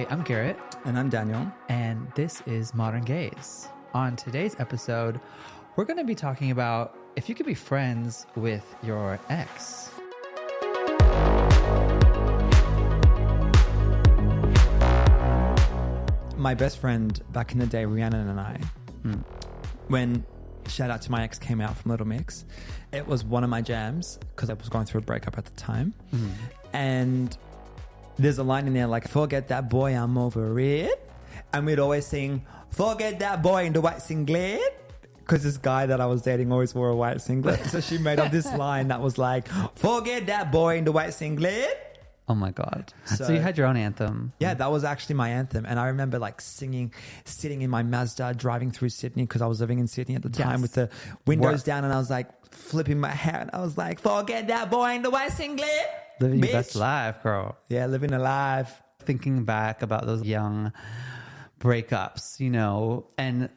Hey, I'm Garrett. And I'm Daniel. And this is Modern Gaze. On today's episode, we're going to be talking about if you could be friends with your ex. My best friend back in the day, Rhiannon and I, when Shout Out to My Ex came out from Little Mix, it was one of my jams because I was going through a breakup at the time. And there's a line in there like, forget that boy, I'm over it. And we'd always sing, forget that boy in the white singlet. Because this guy that I was dating always wore a white singlet. So she made up this line that was like, forget that boy in the white singlet. Oh my God. So you had your own anthem. Yeah, that was actually my anthem. And I remember like singing, sitting in my Mazda, driving through Sydney because I was living in Sydney at the time with the windows down. And I was like flipping my hair. And I was like, forget that boy in the white singlet. Living your best life, girl. Yeah, living a life. Thinking back about those young breakups, you know, and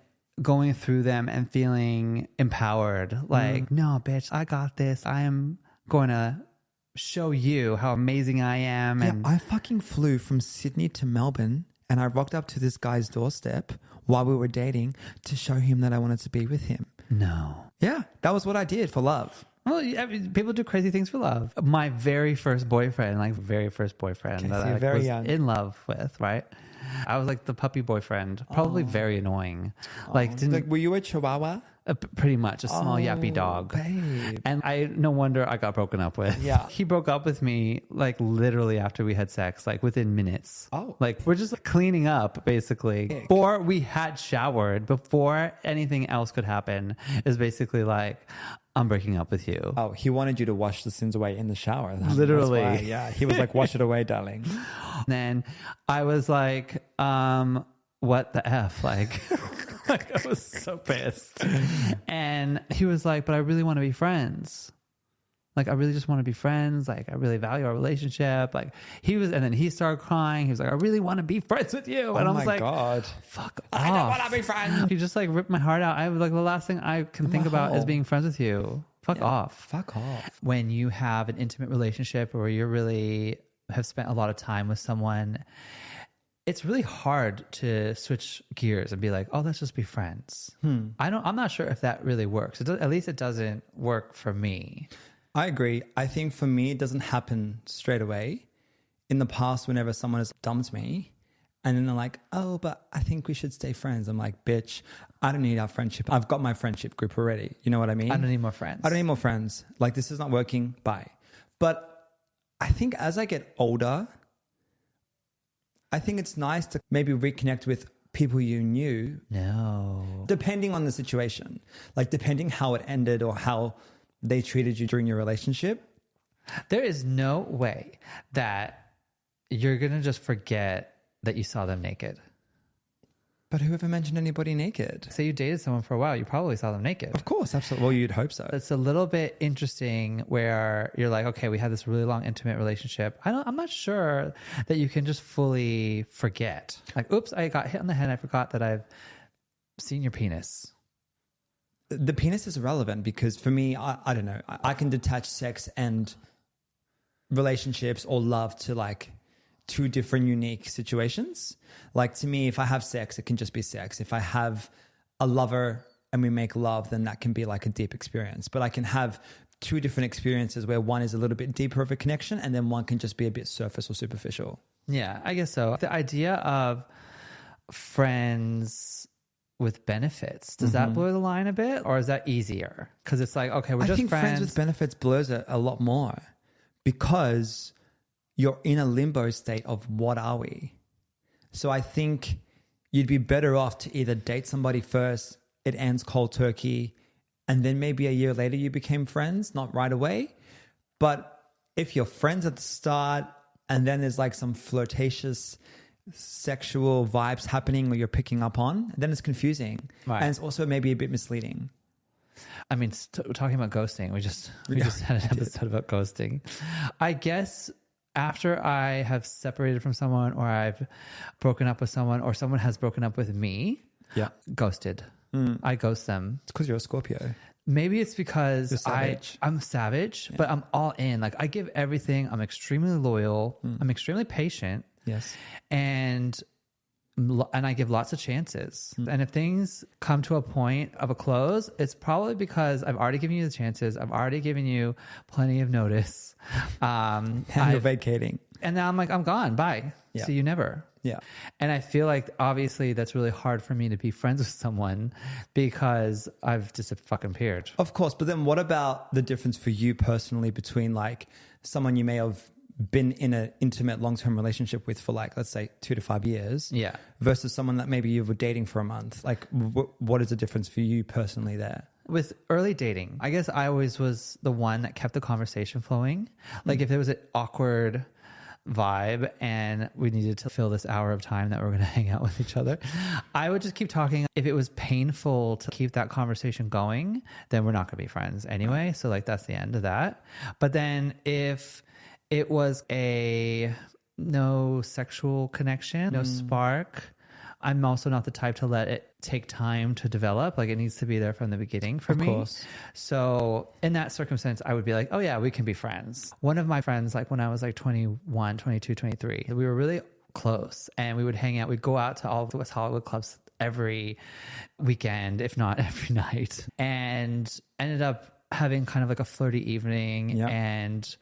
going through them and feeling empowered. Like, no, bitch, I got this. I am going to show you how amazing I am. Yeah, And I fucking flew from Sydney to Melbourne and I rocked up to this guy's doorstep while we were dating to show him that I wanted to be with him. no. Yeah, that was what I did for love. Well, I mean, people do crazy things for love. My very first boyfriend that Okay, I so you're very was young. in love with, right? I was like the puppy boyfriend, probably very annoying. Like, Were you a chihuahua? pretty much a small yappy dog. Babe. And no wonder I got broken up with. Yeah. He broke up with me like literally after we had sex, like within minutes. Oh. Like we're just like, cleaning up basically. Or we had showered before anything else could happen. Is basically like, I'm breaking up with you. Oh, he wanted you to wash the sins away in the shower. Literally. That's why, yeah. He was like, wash it away, darling. And then I was like, what the F? Like, like I was so pissed. And he was like, but I really want to be friends. Like, I really just want to be friends. Like, I really value our relationship. Like, and then he started crying. He was like, I really want to be friends with you. And I was like, God. fuck off. I don't want to be friends. He just like ripped my heart out. I was like, the last thing I can think about is being friends with you. Fuck off. Fuck off. When you have an intimate relationship or you really have spent a lot of time with someone, it's really hard to switch gears and be like, oh, let's just be friends. I'm not sure if that really works. At least it doesn't work for me. I agree. I think for me, it doesn't happen straight away. In the past, whenever someone has dumped me and then they're like, oh, but I think we should stay friends. I'm like, bitch, I don't need our friendship. I've got my friendship group already. You know what I mean? I don't need more friends. I don't need more friends. Like, this is not working. Bye. But I think as I get older, I think it's nice to maybe reconnect with people you knew. No. Depending on the situation. Like, depending how it ended or how they treated you during your relationship. There is no way that you're going to just forget that you saw them naked. But whoever mentioned anybody naked? Say you dated someone for a while, you probably saw them naked. Of course, absolutely. Well, you'd hope so. It's a little bit interesting where you're like, okay, we had this really long intimate relationship. I'm not sure that you can just fully forget. Like, oops, I got hit on the head. I forgot that I've seen your penis. The penis is irrelevant because for me, I don't know. I can detach sex and relationships or love to like two different unique situations. Like, to me, if I have sex, it can just be sex. If I have a lover and we make love, then that can be like a deep experience. But I can have two different experiences where one is a little bit deeper of a connection and then one can just be a bit surface or superficial. Yeah, I guess so. The idea of friends with benefits, does that blur the line a bit, or is that easier? Because it's like, okay, we're just friends. I think friends with benefits blurs it a lot more because you're in a limbo state of what are we? So I think you'd be better off to either date somebody first, it ends cold turkey, and then maybe a year later you became friends, not right away. But if you're friends at the start and then there's like some flirtatious sexual vibes happening or you're picking up on, then it's confusing. Right. And it's also maybe a bit misleading. I mean, talking about ghosting, we just had an episode about ghosting. I guess after I have separated from someone or I've broken up with someone or someone has broken up with me, ghosted. I ghost them. It's because you're a Scorpio. Maybe it's because I'm savage, but I'm all in. Like, I give everything. I'm extremely loyal. I'm extremely patient. Yes. And I give lots of chances. And if things come to a point of a close, it's probably because I've already given you the chances. I've already given you plenty of notice. And you're vacating. And now I'm like, I'm gone. Bye. Yeah. See you never. Yeah. And I feel like obviously that's really hard for me to be friends with someone because I've just fucking appeared. Of course. But then what about the difference for you personally between like someone you may have been in an intimate long-term relationship with for like, let's say 2 to 5 years, Yeah. versus someone that maybe you were dating for a month? Like what is the difference for you personally there? With early dating, I guess I always was the one that kept the conversation flowing. Like if there was an awkward vibe and we needed to fill this hour of time that we're going to hang out with each other, I would just keep talking. If it was painful to keep that conversation going, then we're not going to be friends anyway. So like that's the end of that. But then if it was no sexual connection, no spark, I'm also not the type to let it take time to develop. Like it needs to be there from the beginning for me. Of course. So in that circumstance, I would be like, oh yeah, we can be friends. One of my friends, like when I was like 21, 22, 23, we were really close and we would hang out. We'd go out to all the West Hollywood clubs every weekend, if not every night, and ended up having kind of like a flirty evening. Yep. And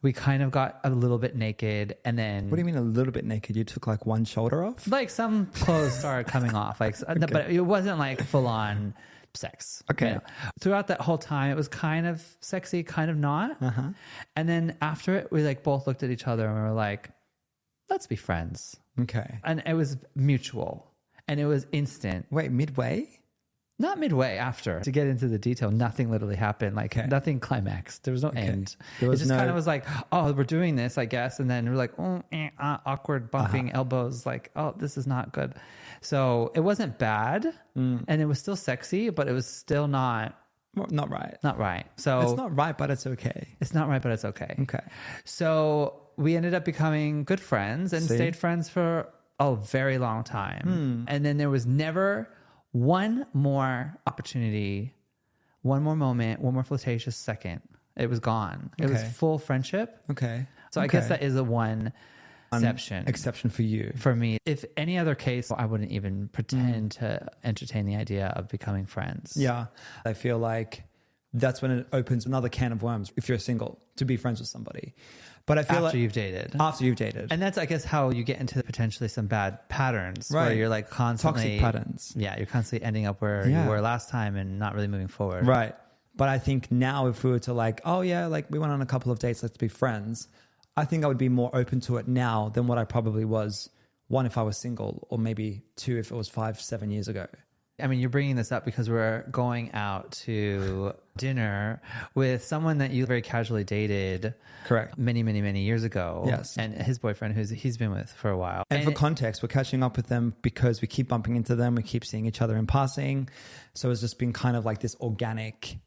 we kind of got a little bit naked and then... What do you mean a little bit naked? You took like one shoulder off? Like some clothes started coming off. Like, okay. But it wasn't like full on sex. Okay. You know? Throughout that whole time, it was kind of sexy, kind of not. Uh-huh. And then after it, we like both looked at each other and we were like, let's be friends. Okay. And it was mutual and it was instant. Wait, midway? Not midway, after. To get into the detail, nothing literally happened. Like nothing climaxed. There was no end. It just kind of was like, oh, we're doing this, I guess. And then we're like, awkward bumping elbows. Like, oh, this is not good. So it wasn't bad. And it was still sexy, but it was still not right. Not right. So it's not right, but it's okay. It's not right, but it's okay. Okay. So we ended up becoming good friends and stayed friends for a very long time. And then there was never one more opportunity, one more moment, one more flirtatious second. It was gone. It was full friendship. Okay. So I guess that is a one exception for you. For me. If any other case, I wouldn't even pretend to entertain the idea of becoming friends. Yeah. I feel like that's when it opens another can of worms if you're single to be friends with somebody. But I feel after you've dated. And that's, I guess, how you get into potentially some bad patterns where you're like constantly... Toxic patterns. Yeah, you're constantly ending up where you were last time and not really moving forward. Right. But I think now if we were to like, oh yeah, like we went on a couple of dates, let's be friends. I think I would be more open to it now than what I probably was, one, if I was single, or maybe two, if it was 5-7 years ago. I mean, you're bringing this up because we're going out to dinner with someone that you very casually dated. Correct. Many, many, many years ago. Yes. And his boyfriend, he's been with for a while. And for context, we're catching up with them because we keep bumping into them. We keep seeing each other in passing. So it's just been kind of like this organic,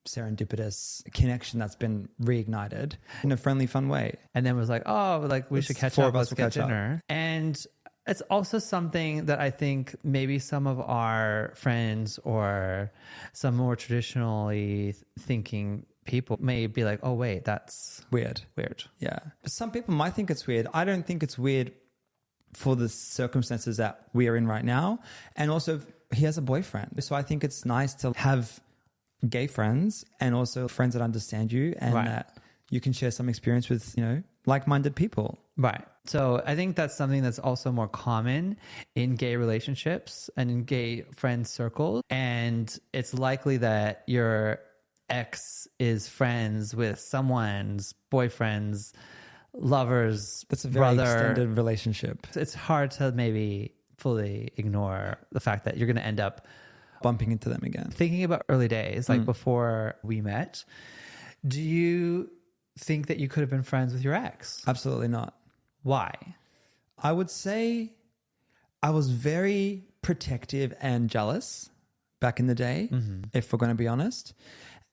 serendipitous connection that's been reignited in a friendly, fun way. And then it was like, oh, like we should catch up. Let's get dinner. And it's also something that I think maybe some of our friends or some more traditionally thinking people may be like, oh, wait, that's weird. Yeah. But some people might think it's weird. I don't think it's weird for the circumstances that we are in right now. And also he has a boyfriend. So I think it's nice to have gay friends and also friends that understand you and that you can share some experience with, like-minded people. Right. So I think that's something that's also more common in gay relationships and in gay friend circles. And it's likely that your ex is friends with someone's boyfriend's lover's That's a very brother. extended relationship. It's hard to maybe fully ignore the fact that you're going to end up bumping into them again. Thinking about early days, like before we met, do you think that you could have been friends with your ex? Absolutely not. Why? I would say I was very protective and jealous back in the day, if we're going to be honest.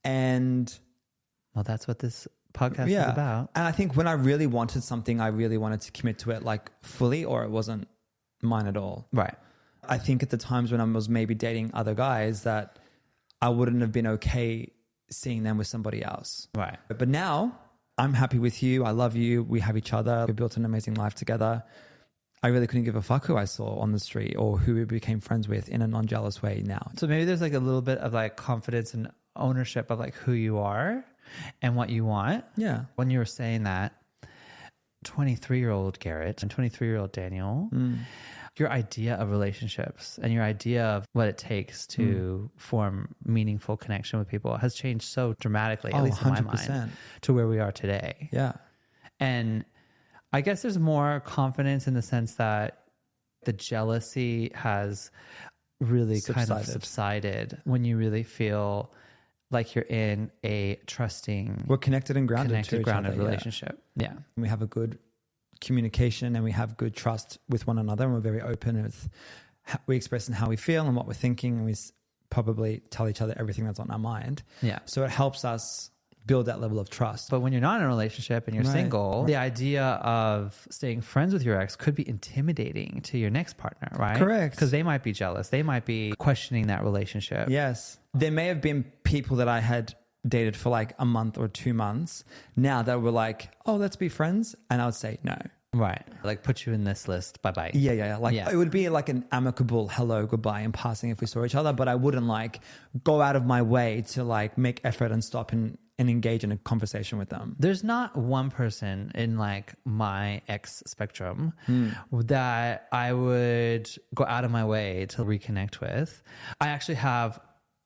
And well, that's what this podcast is about. And I think when I really wanted something, I really wanted to commit to it like fully, or it wasn't mine at all. Right. I think at the times when I was maybe dating other guys that I wouldn't have been okay seeing them with somebody else. Right. But now, I'm happy with you. I love you. We have each other. We built an amazing life together. I really couldn't give a fuck who I saw on the street or who we became friends with in a non-jealous way now. So maybe there's like a little bit of like confidence and ownership of like who you are and what you want. Yeah. When you were saying that, 23-year-old Garrett and 23-year-old Daniel, your idea of relationships and your idea of what it takes to form meaningful connection with people has changed so dramatically, at least 100%. In my mind, to where we are today. Yeah. And I guess there's more confidence in the sense that the jealousy has really kind of subsided when you really feel like you're in a trusting, we're connected and grounded relationship. Yeah. We have a good communication and we have good trust with one another, and we're very open with we express how we feel and what we're thinking, and we probably tell each other everything that's on our mind. Yeah. So it helps us build that level of trust. But when you're not in a relationship and you're single, the idea of staying friends with your ex could be intimidating to your next partner, right? Correct. Because they might be jealous. They might be questioning that relationship. Yes. There may have been people that I had dated for like a month or 2 months now that were like, oh, let's be friends. And I would say no. Right. Like put you in this list. Bye-bye. Yeah. Like it would be like an amicable hello, goodbye in passing if we saw each other, but I wouldn't like go out of my way to like make effort and stop and engage in a conversation with them. There's not one person in like my ex spectrum that I would go out of my way to reconnect with. I actually have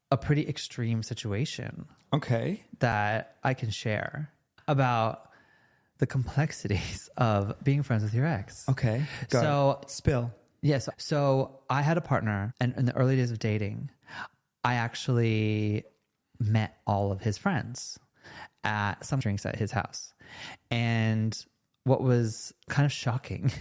a pretty extreme situation. Okay. That I can share about the complexities of being friends with your ex. Okay. Go. So spill. Yes. So I had a partner, and in the early days of dating, I actually met all of his friends at some drinks at his house. And what was kind of shocking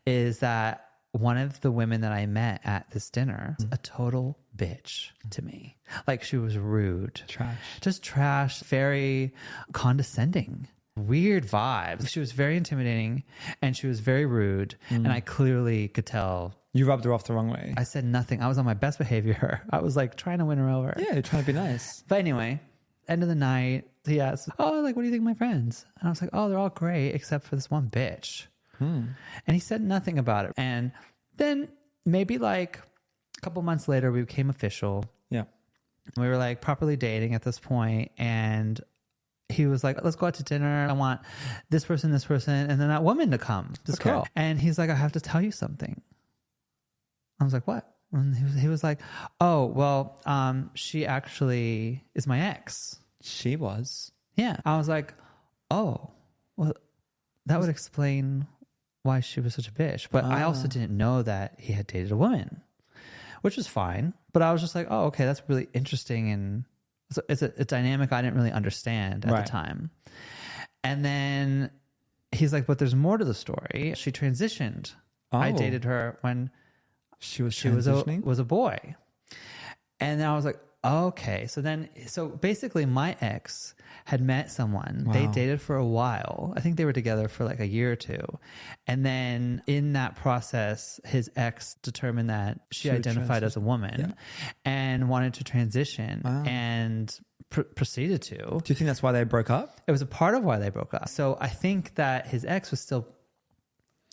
is that one of the women that I met at this dinner was a total bitch to me. Like she was rude. Just trash, very condescending. Weird vibes. She was very intimidating and she was very rude. And I clearly could tell. You rubbed her off the wrong way. I said nothing. I was on my best behavior. I was like trying to win her over. Yeah, you're trying to be nice. But anyway, end of the night, he asked, oh, like, what do you think of my friends? And I was like, oh, they're all great except for this one bitch. And he said nothing about it. And then maybe like a couple months later, we became official. Yeah. We were like properly dating at this point, and he was like, let's go out to dinner. I want this person, and then that woman to come, this girl. And he's like, I have to tell you something. I was like, what? And he was like, oh, well, she actually is my ex. She was? Yeah. I was like, oh, well, that would explain why she was such a bitch. But I also didn't know that he had dated a woman, which was fine. But I was just like, oh, okay, that's really interesting. And it's a dynamic I didn't really understand at the time. And then he's like, but there's more to the story. She transitioned. I dated her when she was a boy. And then I was like, okay. So basically my ex had met someone. Wow. They dated for a while. I think they were together for like a year or two. And then in that process, his ex determined that she identified as a woman and wanted to transition and proceeded to. Do you think that's why they broke up? It was a part of why they broke up. So I think that his ex was still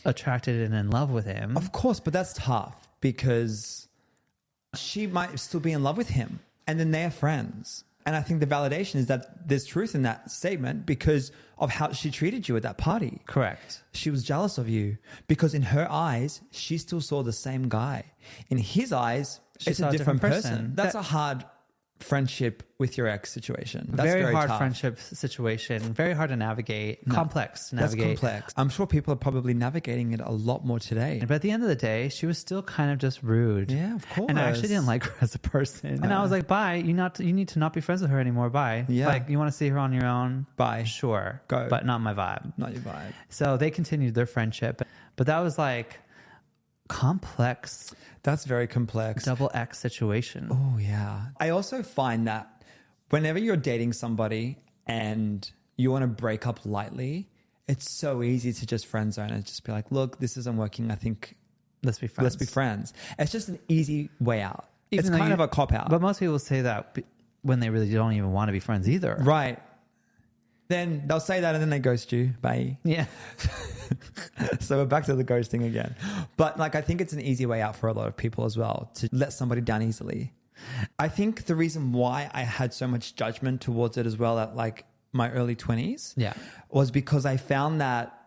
attracted and in love with him. Of course, but that's tough because she might still be in love with him and then they're friends. And I think the validation is that there's truth in that statement because of how she treated you at that party. Correct. She was jealous of you because in her eyes, she still saw the same guy. In his eyes, it's a different person. That's a hard friendship with your ex situation. That's very hard tough. Friendship situation. Very hard to navigate. Complex to navigate. That's complex. I'm sure people are probably navigating it a lot more today. But at the end of the day, she was still kind of just rude. Yeah, of course. And I actually didn't like her as a person. And I was like, bye. You need to not be friends with her anymore. Bye. Yeah. Like, you want to see her on your own? Bye. Sure. Go. But not my vibe. Not your vibe. So they continued their friendship. But that was like complex. That's very complex. Double X situation. Oh, yeah. I also find that whenever you're dating somebody and you want to break up lightly, it's so easy to just friend zone and just be like, look, this isn't working. I think let's be friends. It's just an easy way out. It's kind of a cop out. But most people say that when they really don't even want to be friends either. Right. Then they'll say that and then they ghost you. Bye. Yeah. So we're back to the ghosting again. But like, I think it's an easy way out for a lot of people as well to let somebody down easily. I think the reason why I had so much judgment towards it as well at like my early 20s was because I found that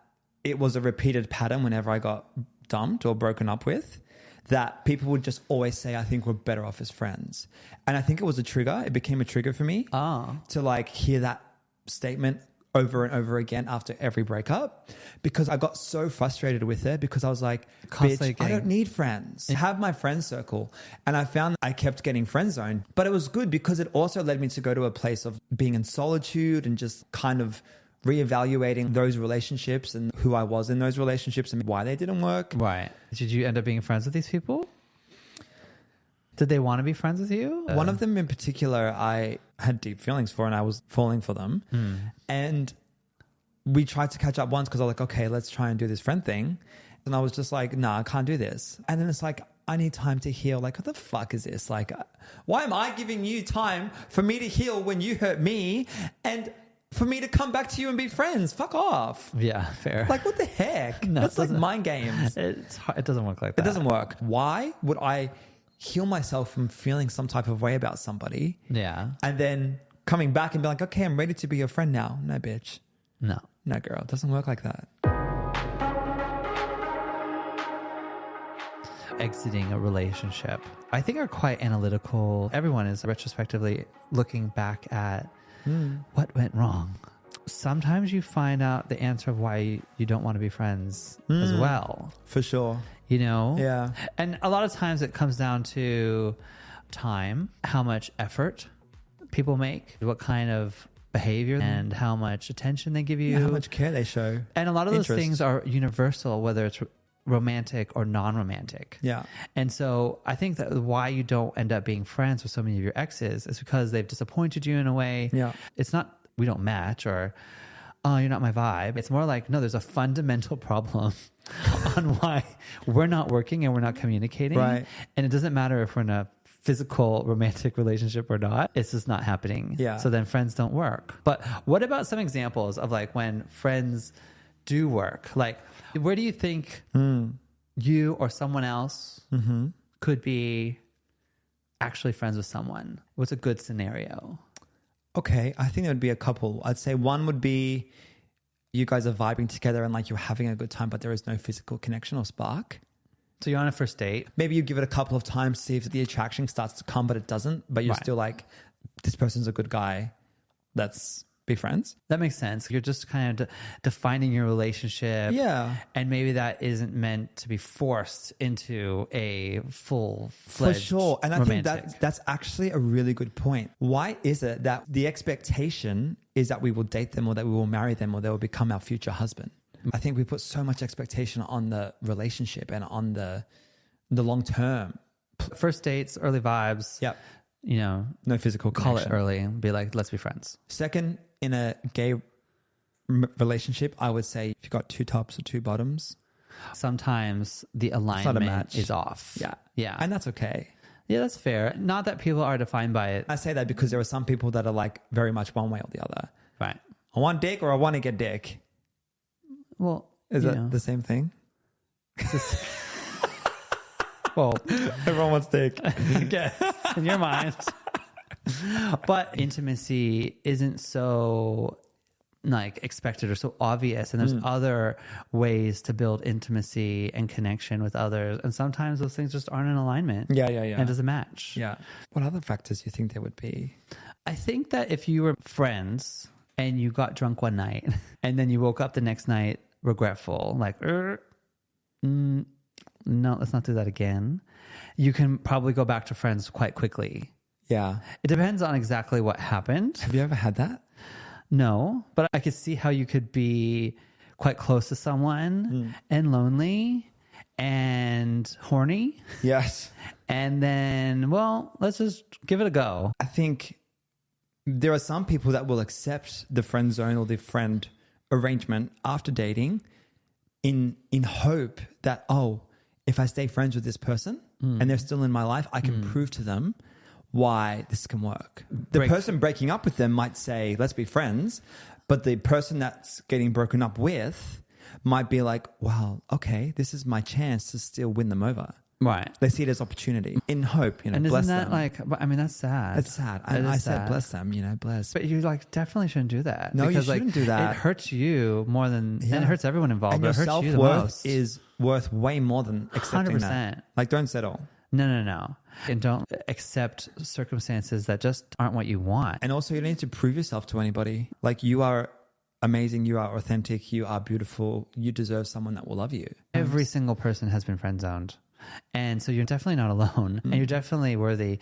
it was a repeated pattern whenever I got dumped or broken up with, that people would just always say, I think we're better off as friends. And I think it was a trigger. It became a trigger for me to like hear that statement over and over again after every breakup, because I got so frustrated with it, because I was like, bitch, I don't need friends. I have my friend circle. And I found that I kept getting friend zoned, but it was good because it also led me to go to a place of being in solitude and just kind of reevaluating those relationships and who I was in those relationships and why they didn't work. Right. Did you end up being friends with these people? Did they want to be friends with you? One of them in particular, I had deep feelings for and I was falling for them. And we tried to catch up once because I was like, okay, let's try and do this friend thing. And I was just like, nah, I can't do this. And then it's like, I need time to heal. Like, what the fuck is this? Like, why am I giving you time for me to heal when you hurt me and for me to come back to you and be friends? Fuck off. Yeah, fair. Like, what the heck? No, that's like mind games. It's hard. It doesn't work like that. It doesn't work. Why would I heal myself from feeling some type of way about somebody? Yeah. And then coming back and be like, okay, I'm ready to be your friend now. No, bitch. No, girl. It doesn't work like that. Exiting a relationship, I think, are quite analytical. Everyone is retrospectively looking back at what went wrong. Sometimes you find out the answer of why you don't want to be friends as well. For sure. You know? Yeah. And a lot of times it comes down to time, how much effort people make, what kind of behavior and how much attention they give you. How much care they show. And a lot of those things are universal, whether it's romantic or non-romantic. Yeah. And so I think that why you don't end up being friends with so many of your exes is because they've disappointed you in a way. Yeah. It's not, we don't match, or, oh, you're not my vibe. It's more like, no, there's a fundamental problem on why we're not working and we're not communicating. Right. And it doesn't matter if we're in a physical romantic relationship or not. It's just not happening. Yeah. So then friends don't work. But what about some examples of like when friends do work? Like, where do you think you or someone else could be actually friends with someone? What's a good scenario? Okay, I think there would be a couple. I'd say one would be you guys are vibing together and like you're having a good time, but there is no physical connection or spark. So you're on a first date. Maybe you give it a couple of times to see if the attraction starts to come, but it doesn't. But you're still like, this person's a good guy. Let's be friends. That makes sense. You're just kind of defining your relationship. Yeah. And maybe that isn't meant to be forced into a full-fledged For sure. And I think romantic. that's actually a really good point. Why is it that the expectation is that we will date them or that we will marry them or they will become our future husband? I think we put so much expectation on the relationship and on the long term. First dates, early vibes. Yep. You know, No physical call connection. it early and be like, let's be friends. Second, in a gay relationship, I would say if you got two tops or two bottoms, Sometimes the not a alignment match. is off. Yeah. Yeah. And that's okay. Yeah, that's fair. Not that people are defined by it. I say that because there are some people that are like very much one way or the other. Right. I want dick or I want to get dick. Well, Is you that know, the same thing? well, Everyone wants dick. guess in your mind. But intimacy isn't so like expected or so obvious, and there's other ways to build intimacy and connection with others, and sometimes those things just aren't in alignment. Yeah. And it doesn't match. Yeah. What other factors do you think there would be? I think that if you were friends and you got drunk one night and then you woke up the next night regretful, like, no, let's not do that again, you can probably go back to friends quite quickly. Yeah. It depends on exactly what happened. Have you ever had that? No, but I could see how you could be quite close to someone and lonely and horny. Yes. And then, well, let's just give it a go. I think there are some people that will accept the friend zone or the friend arrangement after dating in hope that, oh, if I stay friends with this person and they're still in my life, I can prove to them why this can work. The person breaking up with them might say, let's be friends. But the person that's getting broken up with might be like, wow, okay, this is my chance to still win them over. Right. They see it as opportunity in hope, and bless isn't that them. like, I mean, that's sad. It's sad. I said bless them, bless. But you like definitely shouldn't do that. No, because, you shouldn't do that. It hurts you more than, and it hurts everyone involved, And but your it hurts you the self-worth most. is worth way more than accepting 100%. that. Like, don't settle. No. And don't accept circumstances that just aren't what you want. And also, you don't need to prove yourself to anybody. Like, you are amazing, you are authentic, you are beautiful, you deserve someone that will love you. Every single person has been friend zoned. And so you're definitely not alone and you're definitely worthy.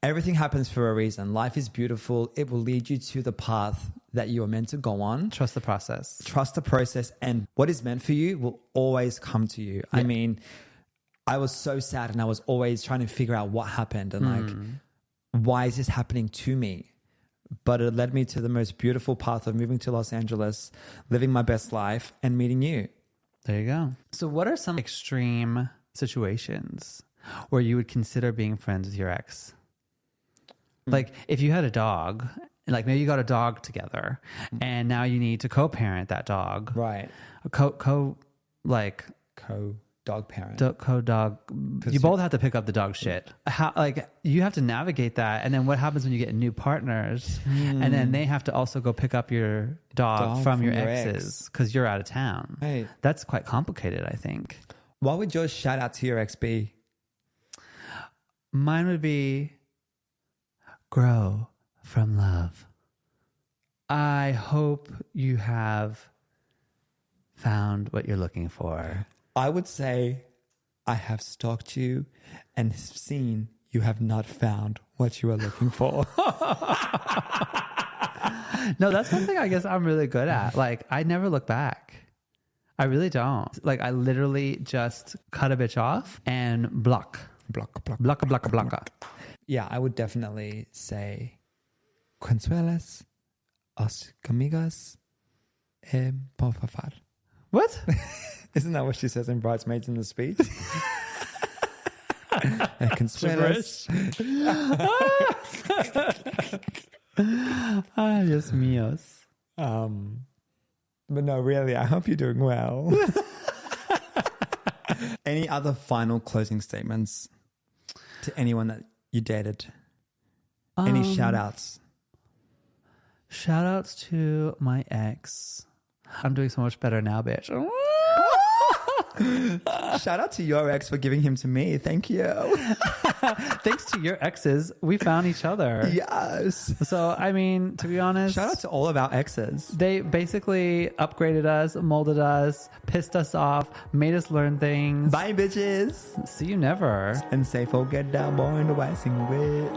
Everything happens for a reason. Life is beautiful. It will lead you to the path that you are meant to go on. Trust the process. Trust the process, and what is meant for you will always come to you. Yeah. I mean, I was so sad and I was always trying to figure out what happened and like, why is this happening to me? But it led me to the most beautiful path of moving to Los Angeles, living my best life and meeting you. There you go. So what are some extreme situations where you would consider being friends with your ex? Like if you had a dog, like maybe you got a dog together and now you need to co-parent that dog. Right. Co-dog parent. Co-dog. You both have to pick up the dog shit. How, like you have to navigate that. And then what happens when you get new partners and then they have to also go pick up your dog from your exes because you're out of town. Right. That's quite complicated, I think. What would your shout out to your ex be? Mine would be grow from love. I hope you have found what you're looking for. I would say I have stalked you and seen you have not found what you are looking for. No, that's one thing I guess I'm really good at. Like, I never look back. I really don't. Like, I literally just cut a bitch off and block. Block. Yeah, I would definitely say Consuelas, os amigas, por favor. What? Isn't that what she says in Bridesmaids in the speech? Consuelas. Ay, Dios míos. But no, really, I hope you're doing well. Any other final closing statements to anyone that you dated? Any shout outs? Shout outs to my ex. I'm doing so much better now, bitch. Shout out to your ex for giving him to me. Thank you. Thanks to your exes, we found each other. Yes. So, I mean, to be honest, shout out to all of our exes. They basically upgraded us, molded us, pissed us off, made us learn things. Bye, bitches. See you never. And say, forget that boy in the white sing with.